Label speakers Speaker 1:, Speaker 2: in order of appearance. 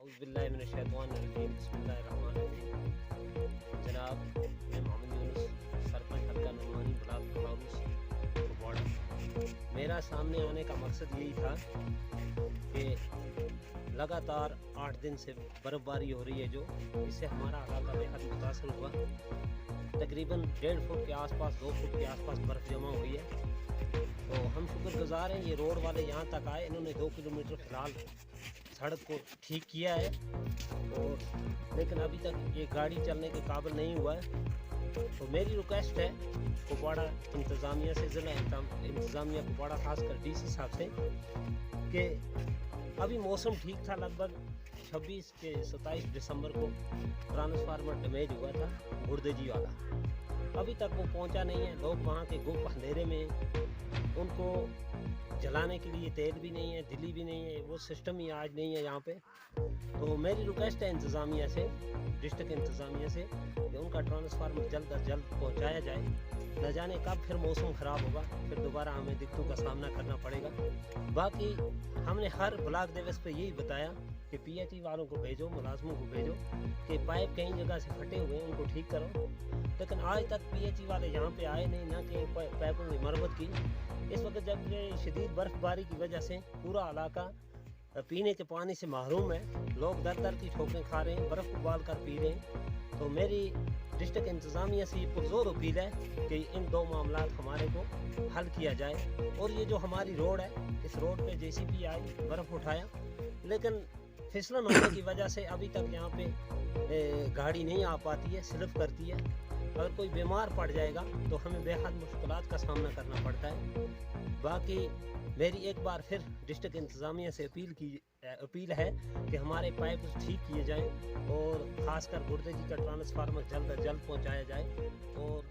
Speaker 1: औज़ुबिल्लाहिमिनश्शैतानिर्रजीम बिस्मिल्लाहिर्रहमानिर्रहीम। जनाब, मैं मोहम्मद यूनुस, सरपंच हल्का ननवानी ब्लॉक खौरूस कुपवाड़ा। मेरा सामने आने का मकसद यही था कि लगातार 8 दिन से बर्फ़बारी हो रही है, जो इससे हमारा इलाका बेहद मुतासर हुआ। तकरीबन 1.5 फुट के आसपास, 2 फुट के आसपास बर्फ़ जमा हुई है। तो हम शुक्रगुजार हैं, ये रोड वाले यहाँ तक आए, इन्होंने 2 किलोमीटर फ़िलहाल सड़क को ठीक किया है, और लेकिन अभी तक ये गाड़ी चलने के काबिल नहीं हुआ है। तो मेरी रिक्वेस्ट है कुपवाड़ा इंतज़ामिया से, ज़िला इंतज़ामिया कुपवाड़ा खासकर डीसी साहब से, कि अभी मौसम ठीक था, लगभग 26 के 27 दिसंबर को ट्रांसफार्मर डैमेज हुआ था गुर्देजी वाला। अभी तक वो पहुंचा नहीं है। लोग वहाँ के गुप अंधेरे में, उनको जलाने के लिए तेल भी नहीं है, दिल्ली भी नहीं है, वो सिस्टम ही आज नहीं है यहाँ पे। तो मेरी रिक्वेस्ट है इंतज़ामिया से, डिस्ट्रिक्ट इंतज़ामिया से, कि उनका ट्रांसफार्मर जल्द अज जल्द पहुँचाया जाए। न जाने कब फिर मौसम ख़राब होगा, फिर दोबारा हमें दिक्कतों का सामना करना पड़ेगा। बाकी हमने हर ब्लॉक दिवस पे यही बताया कि PHE वालों को भेजो, मुलाजमों को भेजो, कि पाइप कई जगह से फटे हुए हैं, उनको ठीक करो। लेकिन आज तक PHE वाले यहाँ पे आए नहीं, ना कि पाइपों की मरम्मत की। इस वक्त जब शदीद बर्फ़बारी की वजह से पूरा इलाका पीने के पानी से महरूम है, लोग दर दर की ठोकरें खा रहे हैं, बर्फ़ उबाल कर पी रहे हैं। तो मेरी डिस्ट्रिक्ट इंतज़ामिया से पुरज़ोर अपील है कि इन दो मामलात हमारे को हल किया जाए। और ये जो हमारी रोड है, इस रोड पे JCB आई, बर्फ़ उठाया, लेकिन फिसलन होने की वजह से अभी तक यहाँ पे गाड़ी नहीं आ पाती है, स्लिप करती है। अगर कोई बीमार पड़ जाएगा तो हमें बेहद मुश्किलात का सामना करना पड़ता है। बाकी मेरी एक बार फिर डिस्ट्रिक्ट इंतज़ामिया से अपील है कि हमारे पाइप ठीक किए जाएं, और ख़ासकर गुर्देजी का ट्रांसफार्मर जल्द अज जल्द पहुँचाया जाए। और